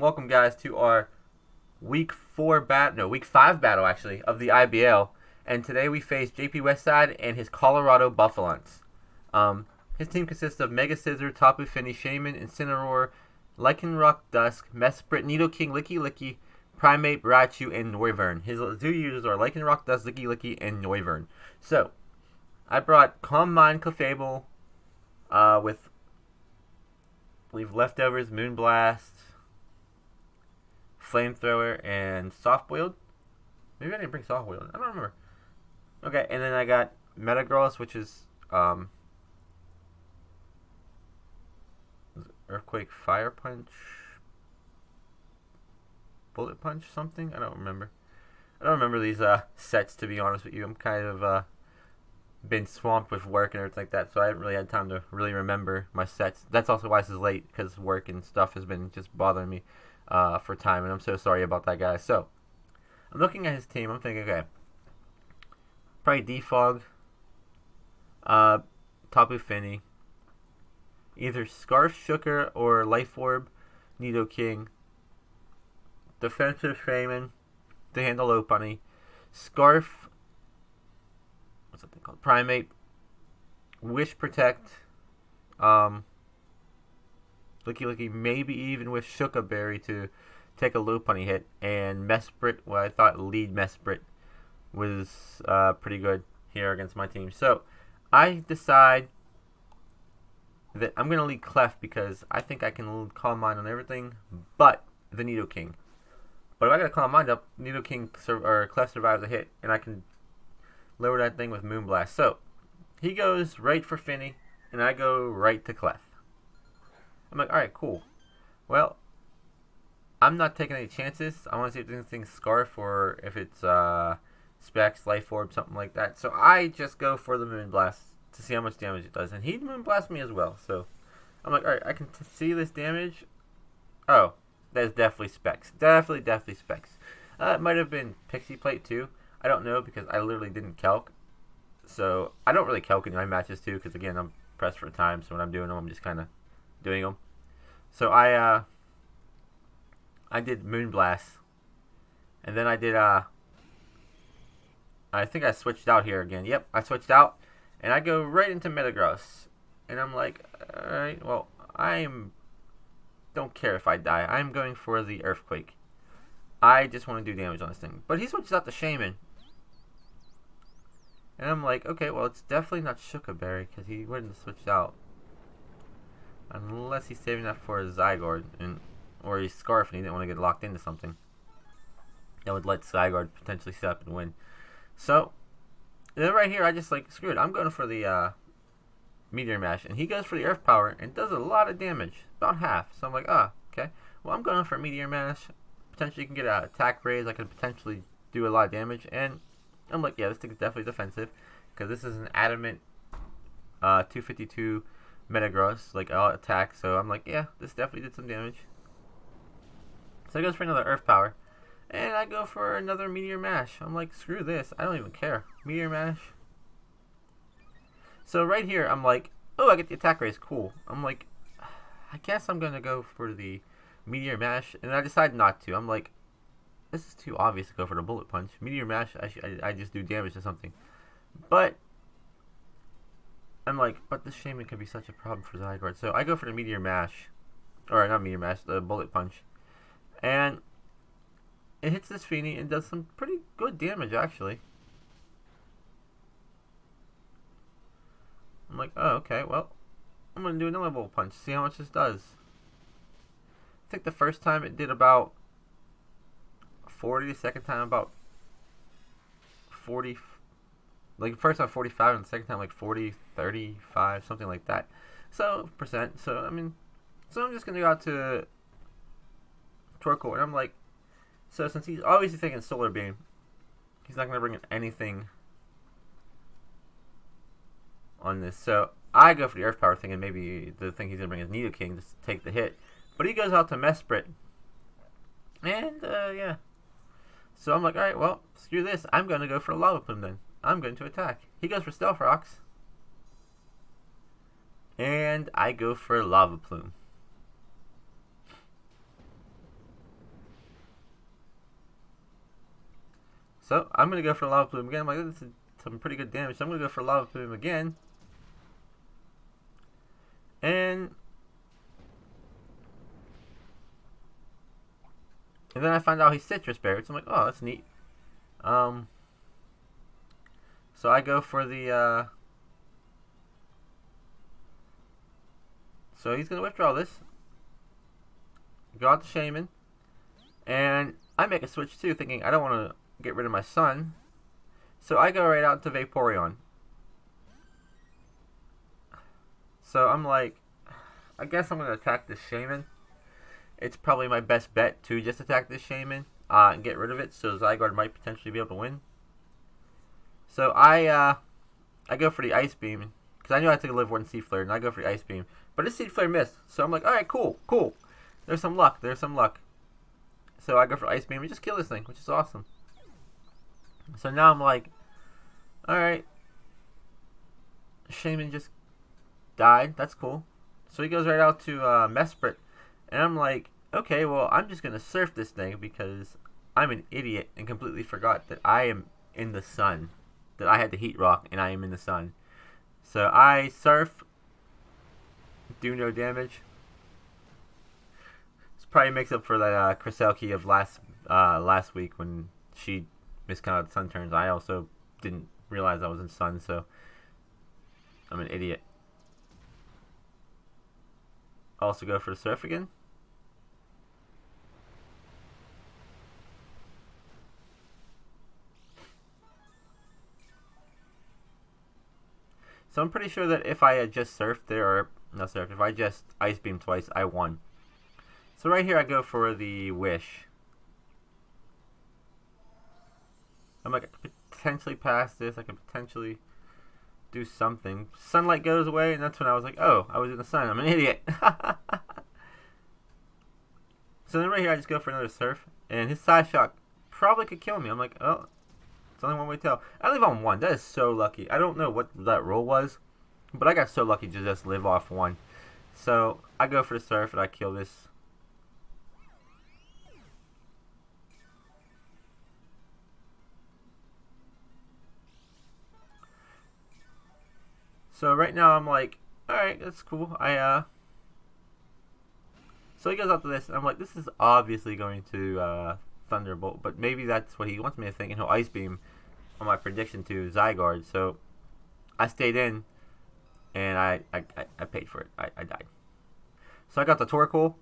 Welcome guys to our week 5 battle actually of the IBL, and today we face JB Westside and his Colorado Buffalaunts. His team consists of Mega Scissor, Tapu Fini, Shaman, Incineroar, Lycanroc Dusk, Mesprit, Nidoking, Licky Licky, Primate, Raichu, and Noivern. His zoo users are Lycanroc Dusk, Licky Licky, and Noivern. So, I brought Calm Mind, Clefable, with, I believe, Leftovers, Moonblast, Flamethrower, and Soft Boiled. Maybe I didn't bring Soft Boiled. I don't remember. Okay, and then I got metagross, which is Earthquake, Fire Punch, Bullet Punch, something. I don't remember. I don't remember these sets, to be honest with you. I'm kind of been swamped with work and everything like that, so I haven't really had time to really remember my sets. That's also why this is late, because work and stuff has been just bothering me for time, and I'm so sorry about that, guys. So, I'm looking at his team. I'm thinking, okay, probably Defog, Tapu Fini, either Scarf Shooker or Life Orb, Nidoking, Defensive Shaman to handle Lopunny, Scarf, what's that thing called? Primate, Wish Protect, Licky Licky, maybe even with Shuka Berry to take a Lopunny hit, and Mesprit, well, I thought lead Mesprit was pretty good here against my team. So I decide that I'm going to lead Clef because I think I can Calm Mind on everything but the Nidoking. But if I got to Calm Mind up, Nidoking or Clef survives a hit, and I can lower that thing with Moonblast. So he goes right for Finny, and I go right to Clef. I'm like, alright, cool. Well, I'm not taking any chances. I want to see if this thing's Scarf or if it's Specs, Life Orb, something like that. So I just go for the Moonblast to see how much damage it does. And he Moonblast me as well. So I'm like, alright, I can see this damage. Oh, that's definitely Specs. Definitely Specs. It might have been Pixie Plate too. I don't know because I literally didn't calc. So I don't really calc in my matches too because again, I'm pressed for time. So when I'm doing them, I'm just kind of doing them. So I did Moonblast, and then I did I think I switched out here again. Yep, I switched out, and I go right into metagross, and I'm like, all right, well, don't care if I die. I'm going for the Earthquake. I just want to do damage on this thing. But he switches out the Shaman, and I'm like, okay, well, it's definitely not Shuka Berry because he wouldn't have switched out. Unless he's saving that for a Zygarde, or he's Scarf and he didn't want to get locked into something that would let Zygarde potentially set up and win. So, then right here, I just like, screw it. I'm going for the Meteor Mash, and he goes for the Earth Power and does a lot of damage, about half. So I'm like, okay. Well, I'm going for Meteor Mash. Potentially, you can get an attack raise. I could potentially do a lot of damage, and I'm like, yeah, this thing is definitely defensive because this is an adamant 252. Metagross, like attack, so I'm like, yeah, this definitely did some damage. So he goes for another Earth Power, and I go for another Meteor Mash. I'm like, screw this, I don't even care. Meteor Mash. So right here, I'm like, oh, I get the attack raise, cool. I'm like, I guess I'm gonna go for the Meteor Mash, and I decide not to. I'm like, this is too obvious to go for the Bullet Punch. Meteor Mash, I just do damage to something. But I'm like, but this Shaman could be such a problem for Zygarde. So I go for the Meteor Mash. Or not Meteor Mash, the Bullet Punch. And it hits this Fini and does some pretty good damage, actually. I'm like, oh, okay, well, I'm going to do another Bullet Punch. See how much this does. I think the first time it did about 40. The second time about 40. Like, first time 45, and the second time, like, 40, 35, something like that. So, percent. So, I mean, so I'm just going to go out to Torkoal, and I'm like, so since he's obviously thinking Solar Beam, he's not going to bring in anything on this. So, I go for the Earth Power thing, and maybe the thing he's going to bring is Nidoking just to take the hit. But he goes out to Mesprit. And, yeah. So, I'm like, alright, well, screw this. I'm going to go for a Lava Plume then. I'm going to attack. He goes for Stealth Rocks. And I go for Lava Plume. So I'm going to go for Lava Plume again. I'm like, this is some pretty good damage. So I'm going to go for Lava Plume again. And then I find out he's Citrus Berry. So I'm like, oh, that's neat. So I go for the... So he's going to withdraw this. Go out to Shaman. And I make a switch too, thinking I don't want to get rid of my son. So I go right out to Vaporeon. So I'm like, I guess I'm going to attack this Shaman. It's probably my best bet to just attack this Shaman and get rid of it, so Zygarde might potentially be able to win. So I go for the Ice Beam, because I knew I had to live one Seed Flare, and I go for the Ice Beam. But this Seed Flare missed, so I'm like, alright, cool. There's some luck. So I go for Ice Beam and just kill this thing, which is awesome. So now I'm like, alright, Shaman just died. That's cool. So he goes right out to Mesprit. And I'm like, okay, well, I'm just going to surf this thing because I'm an idiot and completely forgot that I am in the sun. That I had the Heat Rock and I am in the sun. So I surf, do no damage. This probably makes up for that KreselleKey of last week when she miscounted the sun turns. I also didn't realize I was in sun, so I'm an idiot. Also go for the surf again. So I'm pretty sure that if I had just surfed there, or not surfed, if I just Ice Beam twice, I won. So right here I go for the Wish. I'm like, I could potentially pass this, I could potentially do something. Sunlight goes away, and that's when I was like, oh, I was in the sun, I'm an idiot. So then right here I just go for another surf, and his Psyshock probably could kill me. I'm like, oh, it's only one way to tell. I live on 1. That is so lucky. I don't know what that roll was, but I got so lucky to just live off 1. So I go for the surf and I kill this. So right now I'm like, alright, that's cool. So he goes up to this, and I'm like, this is obviously going to Thunderbolt, but maybe that's what he wants me to think, and he'll Ice Beam on my prediction to Zygarde. So I stayed in, and I paid for it. I died. So I got the Torkoal,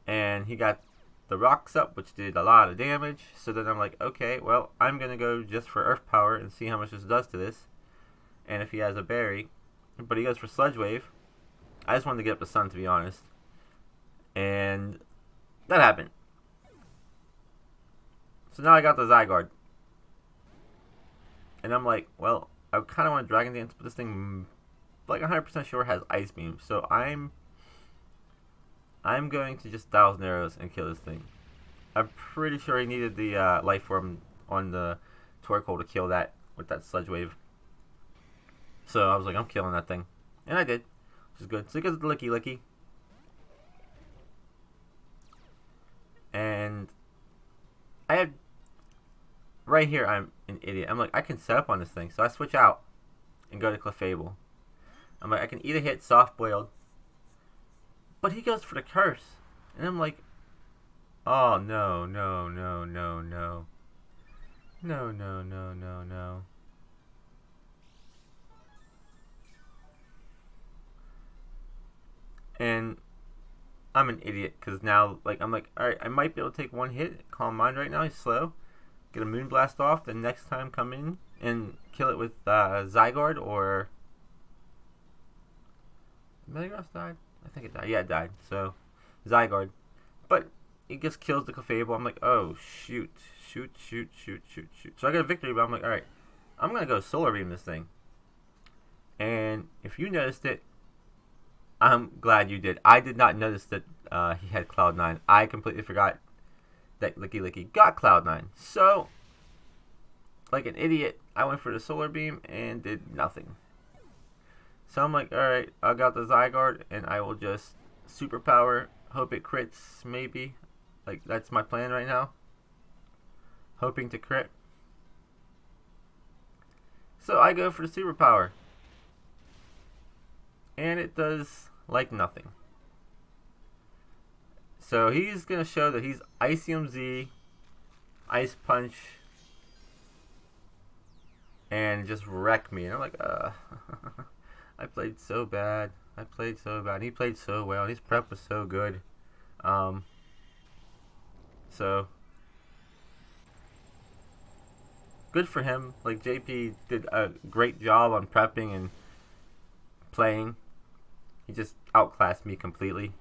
and he got the Rocks up, which did a lot of damage. So then I'm like, okay, well, I'm going to go just for Earth Power and see how much this does to this, and if he has a berry. But he goes for Sludge Wave. I just wanted to get up the sun, to be honest. And that happened. So now I got the Zygarde. And I'm like, well, I kind of want to Dragon Dance, but this thing, like 100% sure, has Ice Beam. So I'm going to just 1,000 arrows and kill this thing. I'm pretty sure he needed the Life Form on the Torkoal to kill that with that Sludge Wave. So I was like, I'm killing that thing. And I did. Which is good. So he goes with the Licky Licky. And I had... Right here, I'm an idiot. I'm like, I can set up on this thing. So I switch out and go to Clefable. I'm like, I can eat a hit, Soft Boiled. But he goes for the Curse. And I'm like, oh, no. No. And I'm an idiot because now, like, I'm like, alright, I might be able to take one hit, Calm Mind right now, he's slow. Get a Moonblast off, then next time come in and kill it with Zygarde or... metagross died? I think it died. Yeah, it died. So, Zygarde. But it just kills the Clefable. I'm like, oh, shoot. So I got a victory, but I'm like, alright, I'm going to go Solar Beam this thing. And if you noticed it, I'm glad you did. I did not notice that he had Cloud9. I completely forgot that Licky Licky got Cloud9. So, like an idiot, I went for the Solar Beam and did nothing. So I'm like, alright, I got the Zygarde, and I will just Superpower, hope it crits, maybe. Like, that's my plan right now. Hoping to crit. So I go for the superpower. And it does like nothing. So he's going to show that he's Icium Z, Ice Punch, and just wreck me. And I'm like, I played so bad. I played so bad. He played so well. His prep was so good. So good for him. Like, JP did a great job on prepping and playing. He just outclassed me completely.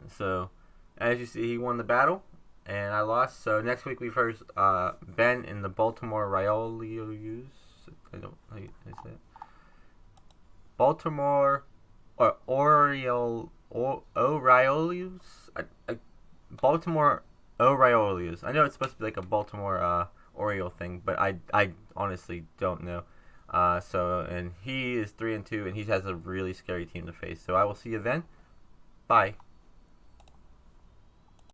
So as you see, he won the battle and I lost. So next week we first Ben in the Baltimore Rioleus. I don't know how you say it. Baltimore or O'Reilly's. Baltimore O'Reilly's. I know it's supposed to be like a Baltimore Oriole thing, but I honestly don't know. And he is 3-2, and he has a really scary team to face. So I will see you then. Bye.